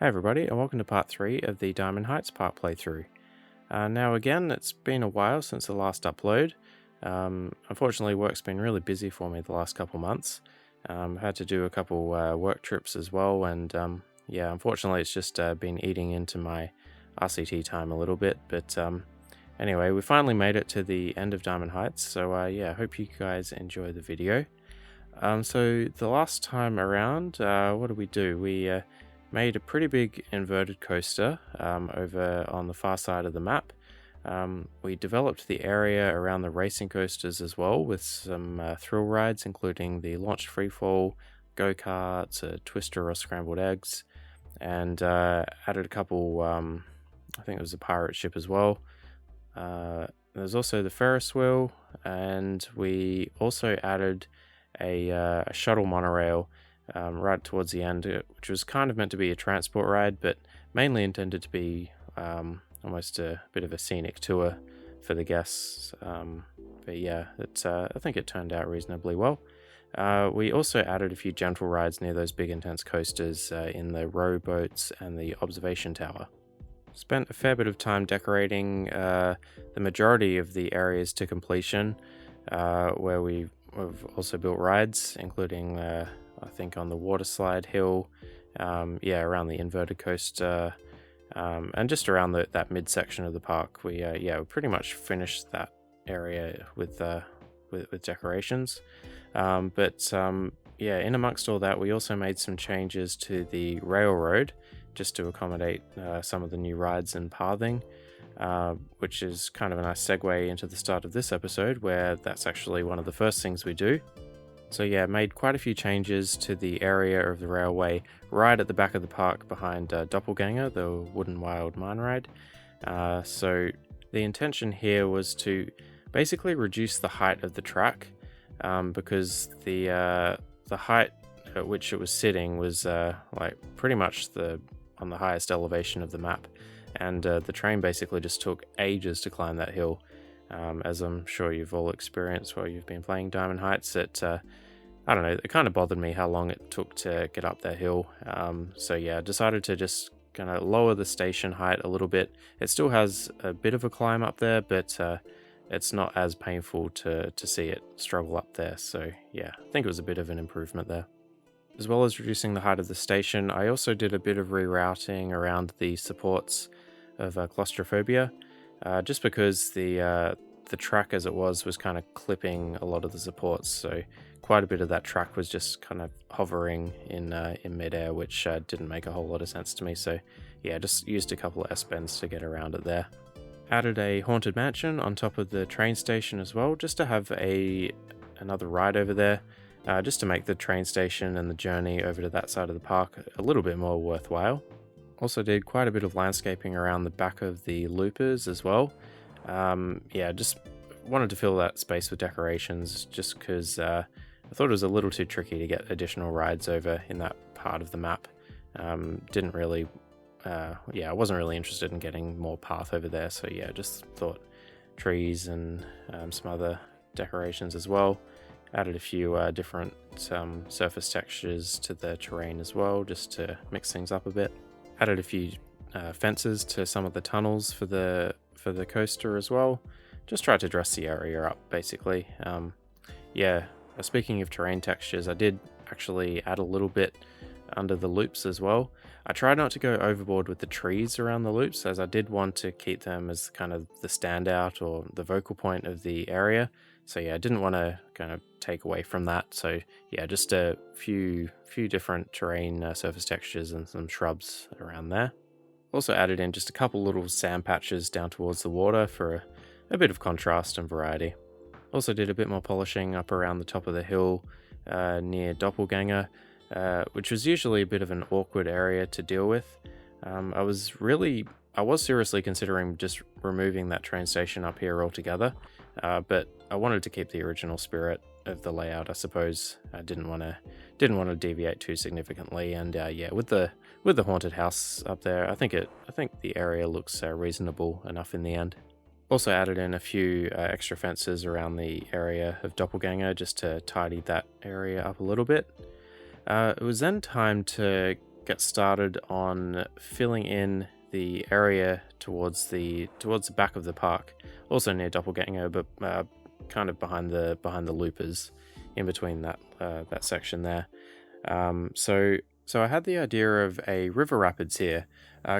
Hey everybody, and welcome to part 3 of the Diamond Heights park playthrough. Now again, it's been a while since the last upload. Unfortunately, work's been really busy for me the last couple months. Had to do a couple work trips as well, and yeah, unfortunately it's just been eating into my RCT time a little bit. But anyway, we finally made it to the end of Diamond Heights, so yeah, hope you guys enjoy the video. So the last time around, what did we do? We made a pretty big inverted coaster over on the far side of the map. We developed the area around the racing coasters as well with some thrill rides, including the launched freefall, go-karts, a twister or scrambled eggs, and added a couple, I think it was a pirate ship as well. There's also the Ferris wheel, and we also added a shuttle monorail right towards the end, which was kind of meant to be a transport ride, but mainly intended to be almost a bit of a scenic tour for the guests. But yeah, I think it turned out reasonably well. We also added a few gentle rides near those big intense coasters in the rowboats and the observation tower. Spent a fair bit of time decorating the majority of the areas to completion, where we've also built rides, including I think on the water slide hill, yeah, around the inverted coaster, and just around that midsection of the park. We pretty much finished that area with decorations. But yeah, in amongst all that, we also made some changes to the railroad just to accommodate some of the new rides and pathing, which is kind of a nice segue into the start of this episode, where that's actually one of the first things we do. So yeah, made quite a few changes to the area of the railway right at the back of the park behind Doppelganger, the Wooden Wild Mine Ride. So the intention here was to basically reduce the height of the track, because the height at which it was sitting was like pretty much on the highest elevation of the map, and the train basically just took ages to climb that hill. As I'm sure you've all experienced while you've been playing Diamond Heights, I don't know, it kind of bothered me how long it took to get up that hill. So yeah, decided to just kind of lower the station height a little bit. It still has a bit of a climb up there, but it's not as painful to see it struggle up there. So yeah, I think it was a bit of an improvement there. As well as reducing the height of the station, I also did a bit of rerouting around the supports of claustrophobia. Just because the track as it was kind of clipping a lot of the supports, so quite a bit of that track was just kind of hovering in midair, which didn't make a whole lot of sense to me. So yeah, just used a couple of S-bends to get around it there. Added a haunted mansion on top of the train station as well, just to have another ride over there, just to make the train station and the journey over to that side of the park a little bit more worthwhile. Also did quite a bit of landscaping around the back of the loopers as well. Yeah, just wanted to fill that space with decorations, just because I thought it was a little too tricky to get additional rides over in that part of the map. Didn't really, I wasn't really interested in getting more path over there, so yeah, just thought trees and some other decorations as well. Added a few different surface textures to the terrain as well, just to mix things up a bit. Added a few fences to some of the tunnels for the coaster as well. Just tried to dress the area up, basically. Yeah, speaking of terrain textures, I did actually add a little bit under the loops as well. I tried not to go overboard with the trees around the loops, as I did want to keep them as kind of the standout or the vocal point of the area. So yeah, I didn't want to kind of take away from that. So yeah, just a few different terrain surface textures and some shrubs around there. Also added in just a couple little sand patches down towards the water for a bit of contrast and variety. Also did a bit more polishing up around the top of the hill near Doppelganger, which was usually a bit of an awkward area to deal with. I was seriously considering just removing that train station up here altogether, but I wanted to keep the original spirit of the layout, I suppose. I didn't want to deviate too significantly, and yeah, with the haunted house up there, I think the area looks reasonable enough in the end. Also added in a few extra fences around the area of Doppelganger just to tidy that area up a little bit. It was then time to get started on filling in the area towards the back of the park, also near Doppelganger, but kind of behind the loopers, in between that section there. So I had the idea of a river rapids here,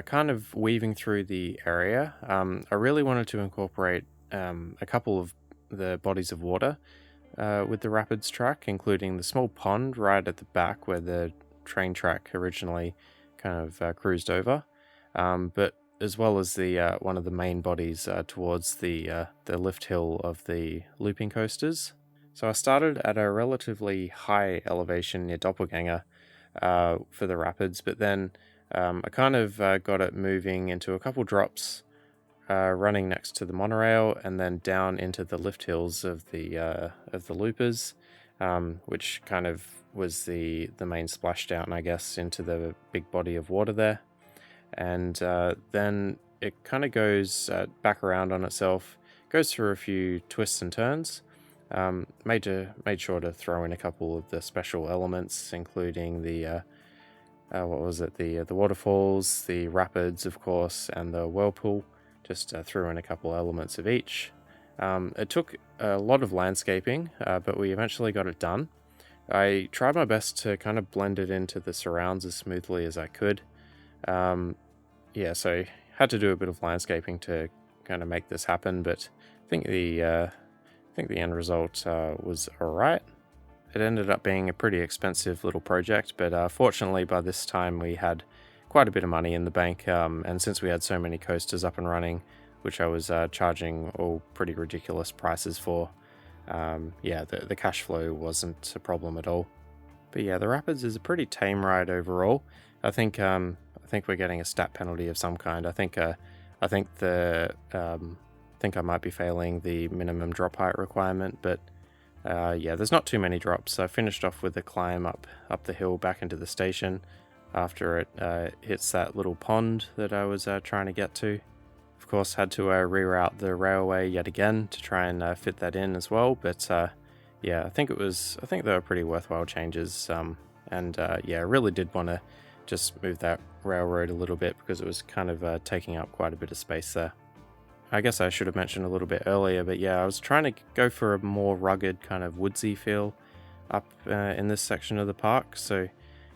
kind of weaving through the area. I really wanted to incorporate a couple of the bodies of water with the rapids track, including the small pond right at the back where the train track originally kind of cruised over, but as well as the one of the main bodies towards the lift hill of the looping coasters. So I started at a relatively high elevation near Doppelganger for the rapids, but then I kind of got it moving into a couple drops, running next to the monorail, and then down into the lift hills of the loopers, which kind of was the main splashdown, I guess, into the big body of water there. And then it kind of goes back around on itself, goes through a few twists and turns. Made sure to throw in a couple of the special elements, including the the waterfalls, the rapids, of course, and the whirlpool. Just threw in a couple elements of each. It took a lot of landscaping, but we eventually got it done. I tried my best to kind of blend it into the surrounds as smoothly as I could. So had to do a bit of landscaping to kind of make this happen, but I think the end result was alright. It ended up being a pretty expensive little project, but fortunately by this time we had quite a bit of money in the bank, and since we had so many coasters up and running, which I was charging all pretty ridiculous prices for, the cash flow wasn't a problem at all. But yeah, the Rapids is a pretty tame ride overall. I think we're getting a stat penalty of some kind. I think I might be failing the minimum drop height requirement, but there's not too many drops. I finished off with a climb up the hill back into the station after it hits that little pond that I was trying to get to. Of course, had to reroute the railway yet again to try and fit that in as well, but I think they were pretty worthwhile changes, I really did want to just move that railroad a little bit because it was kind of taking up quite a bit of space there. I guess I should have mentioned a little bit earlier, but yeah, I was trying to go for a more rugged kind of woodsy feel up in this section of the park. So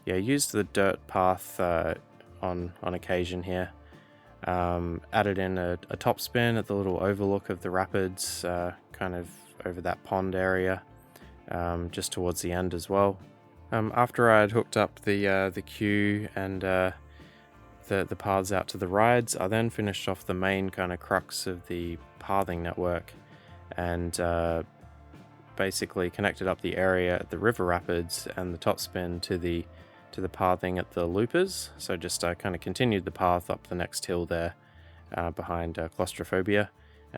yeah, used the dirt path on occasion here. Added in a top spin at the little overlook of the rapids, kind of over that pond area, just towards the end as well. After I had hooked up the queue and the paths out to the rides, I then finished off the main kind of crux of the pathing network and basically connected up the area at the river rapids and the top spin to the pathing at the loopers. So just kind of continued the path up the next hill there behind claustrophobia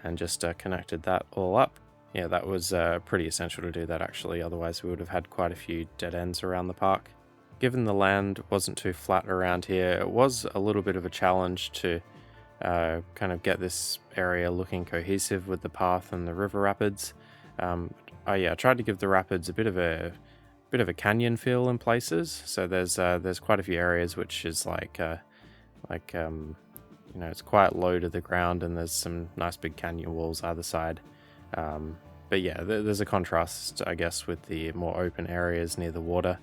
and just connected that all up. Yeah, that was pretty essential to do that actually, otherwise we would have had quite a few dead ends around the park. Given the land wasn't too flat around here, it was a little bit of a challenge to kind of get this area looking cohesive with the path and the river rapids. I tried to give the rapids a bit of a canyon feel in places. So there's quite a few areas which is it's quite low to the ground, and there's some nice big canyon walls either side. But yeah, there's a contrast, I guess, with the more open areas near the water.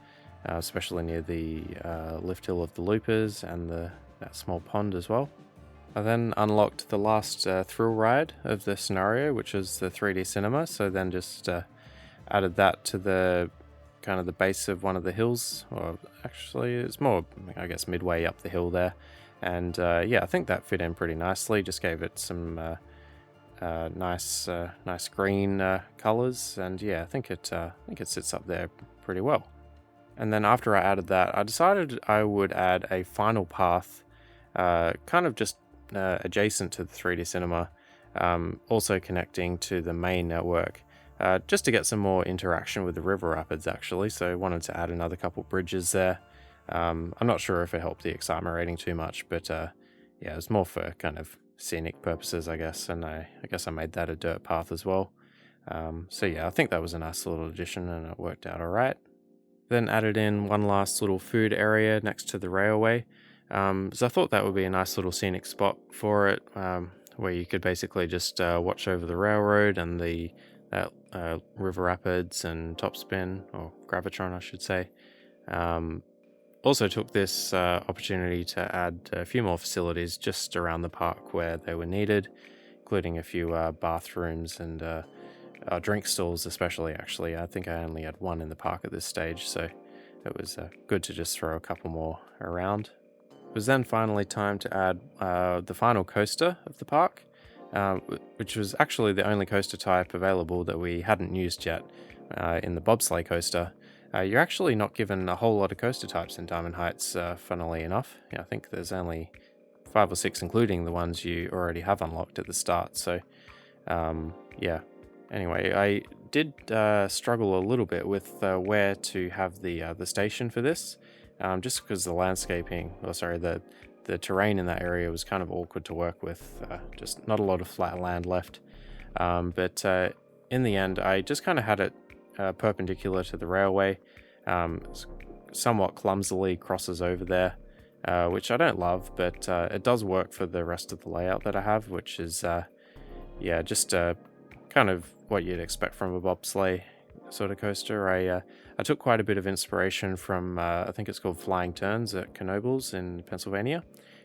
Especially near the lift hill of the loopers and that small pond as well. I then unlocked the last thrill ride of the scenario, which is the 3D cinema. So then just added that to the kind of the base of one of the hills, or actually it's more, I guess, midway up the hill there. And I think that fit in pretty nicely. Just gave it some nice green colors, and I think it sits up there pretty well. And then after I added that, I decided I would add a final path, kind of just adjacent to the 3D cinema, also connecting to the main network, just to get some more interaction with the river rapids actually. So I wanted to add another couple bridges there. I'm not sure if it helped the excitement rating too much, but it was more for kind of scenic purposes, I guess. And I guess I made that a dirt path as well. I think that was a nice little addition, and it worked out all right. Then added in one last little food area next to the railway. So I thought that would be a nice little scenic spot for it, where you could basically just watch over the railroad and the river rapids and topspin, or gravitron I should say. Also took this opportunity to add a few more facilities just around the park where they were needed, including a few bathrooms and drink stalls especially. Actually, I think I only had one in the park at this stage, so it was good to just throw a couple more around. It was then finally time to add the final coaster of the park, which was actually the only coaster type available that we hadn't used yet in the bobsleigh coaster. You're actually not given a whole lot of coaster types in Diamond Heights, funnily enough. Yeah, I think there's only 5 or 6, including the ones you already have unlocked at the start, so yeah. Anyway, I did struggle a little bit with where to have the station for this, just because the landscaping, the terrain in that area was kind of awkward to work with, just not a lot of flat land left. But in the end, I just kind of had it perpendicular to the railway, somewhat clumsily crosses over there, which I don't love, but it does work for the rest of the layout that I have, which is, just kind of what you'd expect from a bobsleigh sort of coaster. I took quite a bit of inspiration from, I think it's called Flying Turns at Knoebels in Pennsylvania,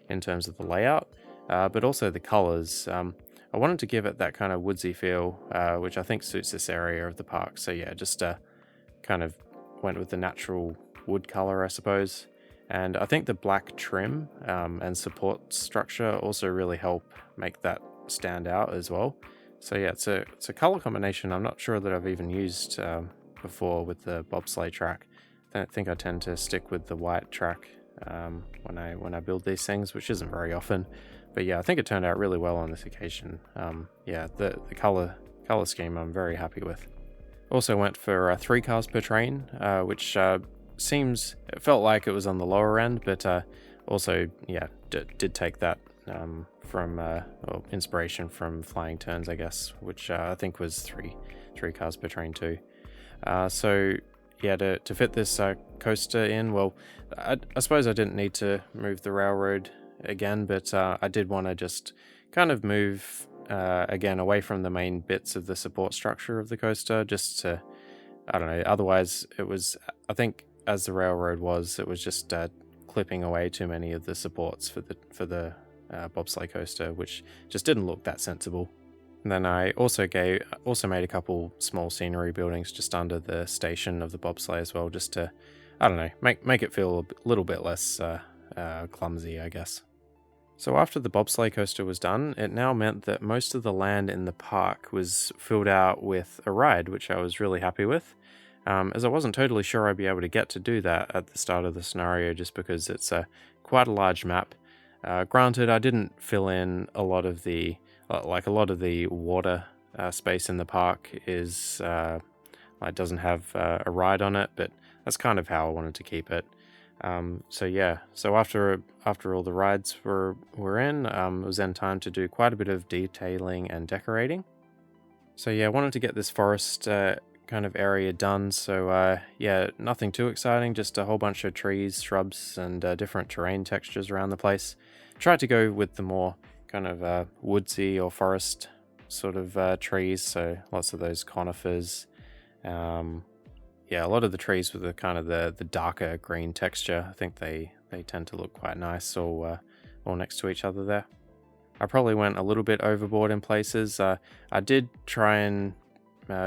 in terms of the layout, but also the colors. I wanted to give it that kind of woodsy feel, which I think suits this area of the park. So yeah, just kind of went with the natural wood color, I suppose. And I think the black trim and support structure also really help make that stand out as well. So yeah, it's a color combination I'm not sure that I've even used before with the bobsleigh track. I think I tend to stick with the white track when I build these things, which isn't very often. But yeah, I think it turned out really well on this occasion. The color scheme I'm very happy with. Also went for 3 cars per train, which it felt like it was on the lower end, but also did take that from inspiration from Flying Turns, I guess, which I think was three cars per train too. So yeah, to fit this coaster in, well, I suppose I didn't need to move the railroad again, but I did want to just kind of move again away from the main bits of the support structure of the coaster, just to, I don't know, otherwise it was, I think as the railroad was, it was just clipping away too many of the supports for the bobsleigh coaster, which just didn't look that sensible. And then I also made a couple small scenery buildings just under the station of the bobsleigh as well, just to, I don't know, make it feel a little bit less clumsy, I guess. So after the bobsleigh coaster was done, it now meant that most of the land in the park was filled out with a ride, which I was really happy with, as I wasn't totally sure I'd be able to get to do that at the start of the scenario, just because it's quite a large map. Granted, I didn't fill in a lot of the water space in the park is it doesn't have a ride on it, but that's kind of how I wanted to keep it. So after all the rides were in, it was then time to do quite a bit of detailing and decorating. So yeah, I wanted to get this forest kind of area done. So nothing too exciting, just a whole bunch of trees, shrubs, and different terrain textures around the place. Tried to go with the more kind of woodsy or forest sort of trees, so lots of those conifers. A lot of the trees with the kind of the darker green texture. I think they tend to look quite nice all next to each other there. I probably went a little bit overboard in places. I did try and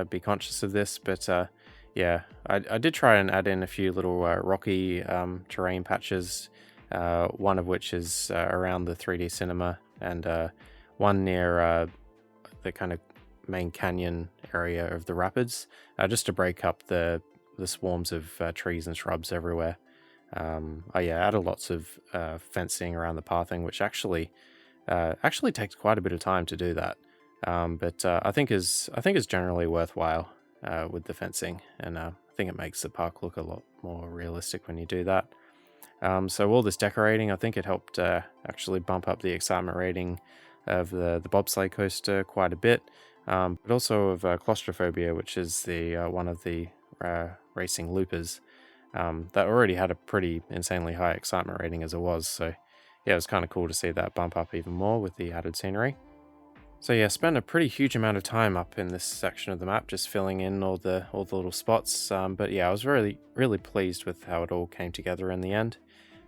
be conscious of this, but I did try and add in a few little rocky terrain patches, one of which is around the 3D cinema, and one near the kind of main canyon area of the rapids, just to break up the swarms of trees and shrubs everywhere. I added lots of fencing around the pathing, which actually takes quite a bit of time to do that. But I think is generally worthwhile with the fencing, and I think it makes the park look a lot more realistic when you do that. So all this decorating, I think it helped actually bump up the excitement rating of the bobsleigh coaster quite a bit, but also of claustrophobia, which is the one of the racing loopers. that already had a pretty insanely high excitement rating as it was. So yeah, it was kind of cool to see that bump up even more with the added scenery. So yeah, spent a pretty huge amount of time up in this section of the map, just filling in all the little spots. But yeah, I was really pleased with how it all came together in the end.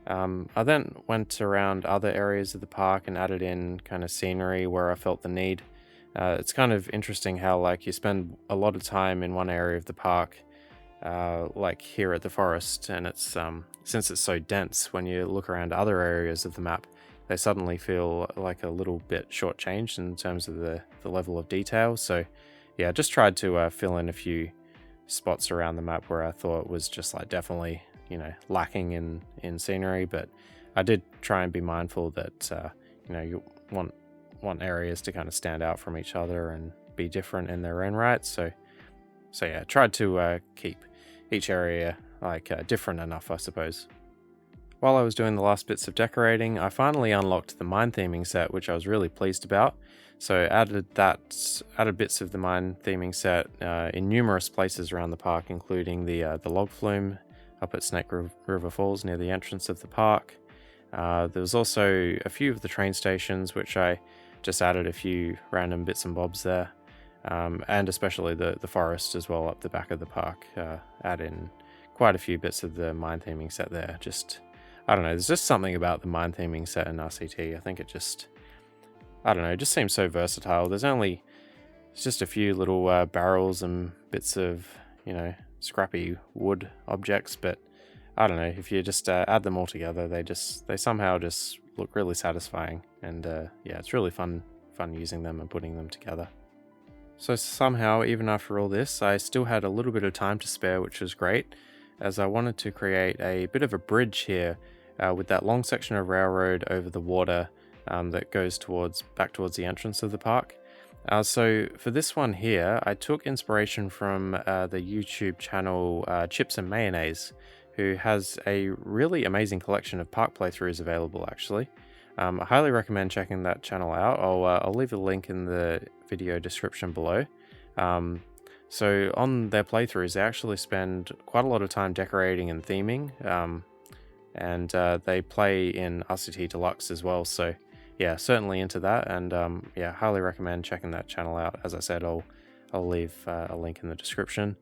I then went around other areas of the park and added in kind of scenery where I felt the need. It's kind of interesting how like you spend a lot of time in one area of the park, like here at the forest, and it's since it's so dense, when you look around other areas of the map, they suddenly feel like a little bit shortchanged in terms of the level of detail. So yeah, I just tried to fill in a few spots around the map where I thought was just like definitely, lacking in scenery, but I did try and be mindful that you want areas to kind of stand out from each other and be different in their own right. So yeah, tried to keep each area like different enough, I suppose. While I was doing the last bits of decorating, I finally unlocked the mine theming set, which I was really pleased about. So added bits of the mine theming set in numerous places around the park, including the log flume up at Snake River Falls near the entrance of the park. There was also a few of the train stations, which I just added a few random bits and bobs there, and especially the forest as well up the back of the park. Add in quite a few bits of the mine theming set there. I don't know, there's just something about the mine theming set in RCT. I think it just seems so versatile. It's just a few little barrels and bits of, scrappy wood objects, but I don't know, if you just add them all together, they somehow just look really satisfying, and yeah, it's really fun using them and putting them together. So somehow, even after all this, I still had a little bit of time to spare, which was great, as I wanted to create a bit of a bridge here with that long section of railroad over the water that goes back towards the entrance of the park. So for this one here, I took inspiration from the YouTube channel Chips and Mayonnaise, who has a really amazing collection of park playthroughs available, actually. I highly recommend checking that channel out. I'll leave a link in the video description below. So on their playthroughs, they actually spend quite a lot of time decorating and theming, and they play in RCT Deluxe as well. So yeah, certainly into that, and yeah, highly recommend checking that channel out. As I said, I'll leave a link in the description.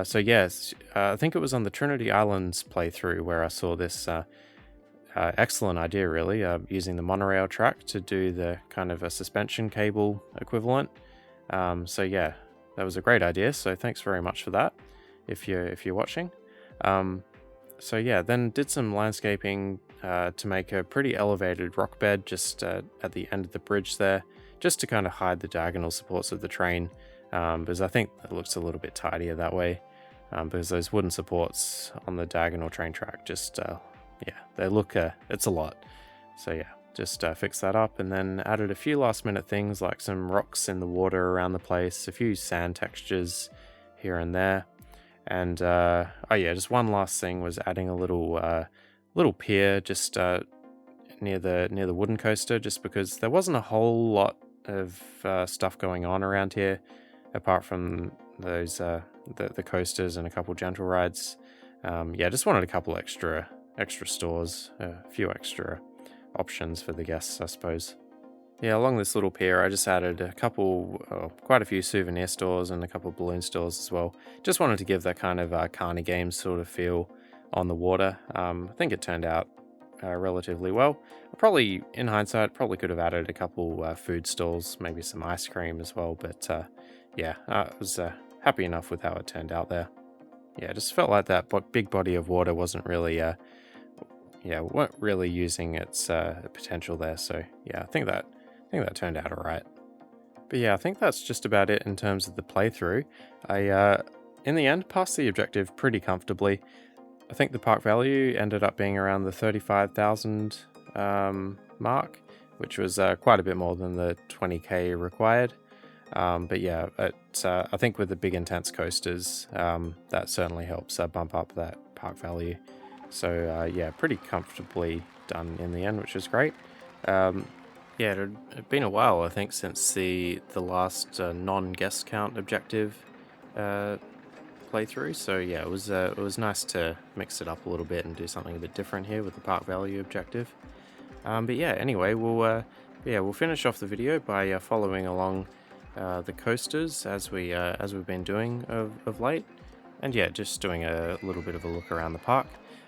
So yes, I think it was on the Trinity Islands playthrough where I saw this excellent idea, really, using the monorail track to do the kind of a suspension cable equivalent. So yeah, that was a great idea. So thanks very much for that, if you're watching. So yeah, then did some landscaping to make a pretty elevated rock bed just at the end of the bridge there, just to kind of hide the diagonal supports of the train, because I think it looks a little bit tidier that way, because those wooden supports on the diagonal train track just, yeah, they look, it's a lot. So yeah, just fixed that up, and then added a few last minute things like some rocks in the water around the place, a few sand textures here and there. And oh yeah, just one last thing was adding a little pier just near the wooden coaster, just because there wasn't a whole lot of stuff going on around here apart from those the coasters and a couple gentle rides. Yeah, just wanted a couple extra stores, a few extra options for the guests, I suppose. Yeah, along this little pier, I just added quite a few souvenir stores and a couple of balloon stores as well. Just wanted to give that kind of Carney Games sort of feel on the water. I think it turned out relatively well. In hindsight, probably could have added a couple food stalls, maybe some ice cream as well. But yeah, I was happy enough with how it turned out there. Yeah, just felt like that big body of water wasn't really, weren't really using its potential there. So yeah, I think that turned out alright. But yeah, I think that's just about it in terms of the playthrough. I, in the end, passed the objective pretty comfortably. I think the park value ended up being around the 35,000 mark, which was quite a bit more than the 20k required. But yeah, I think with the big intense coasters, that certainly helps bump up that park value. So yeah, pretty comfortably done in the end, which is great. Yeah, it had been a while, I think, since the last non-guest count objective playthrough, so yeah, it was nice to mix it up a little bit and do something a bit different here with the park value objective. But yeah, anyway, we'll finish off the video by following along the coasters as we've been doing of late, and yeah, just doing a little bit of a look around the park.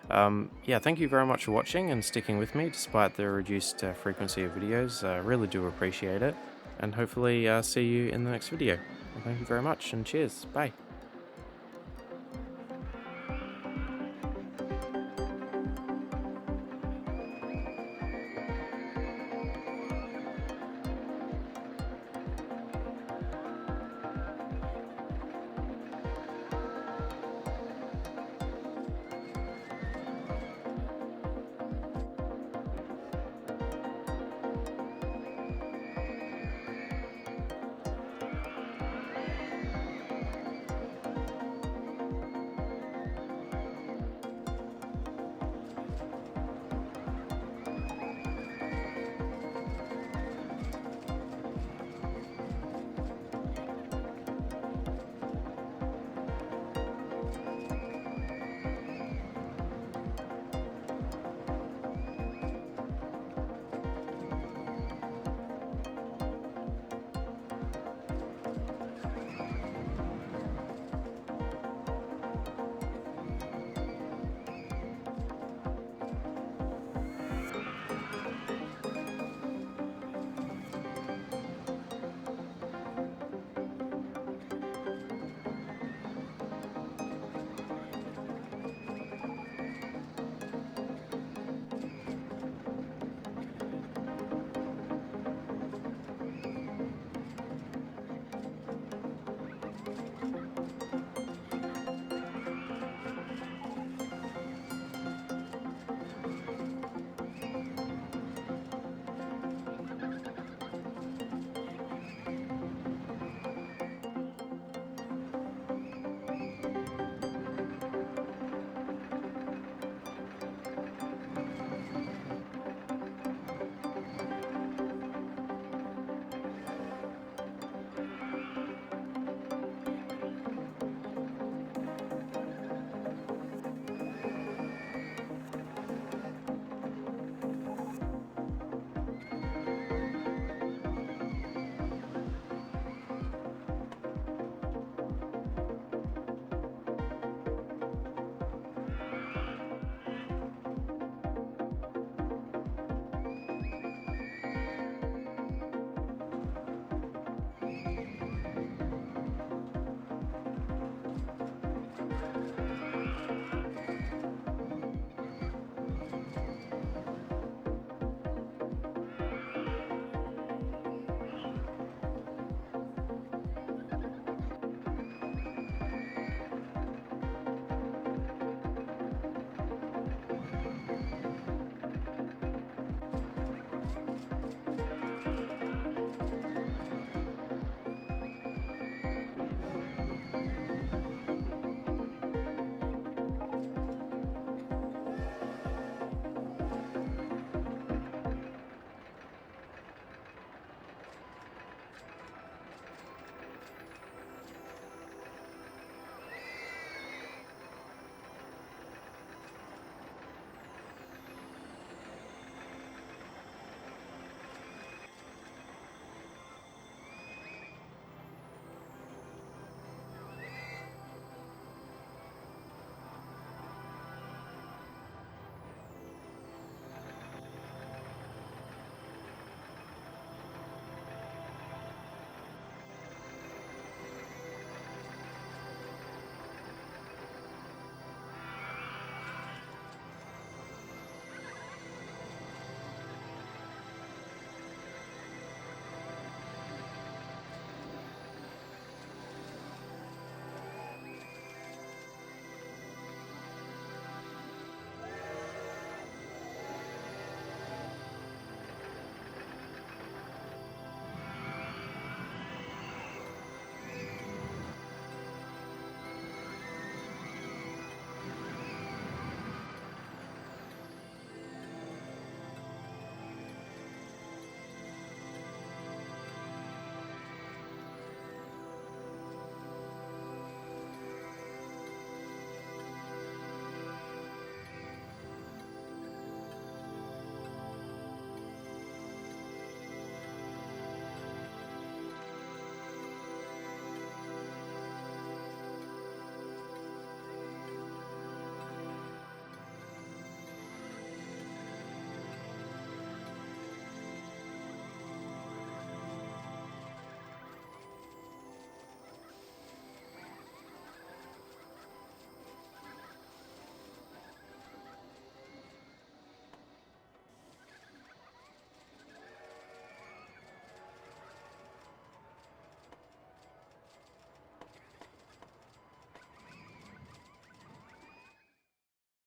Yeah, thank you very much for watching and sticking with me despite the reduced frequency of videos. Really do appreciate it, and hopefully see you in the next video. Well, thank you very much, and cheers. Bye.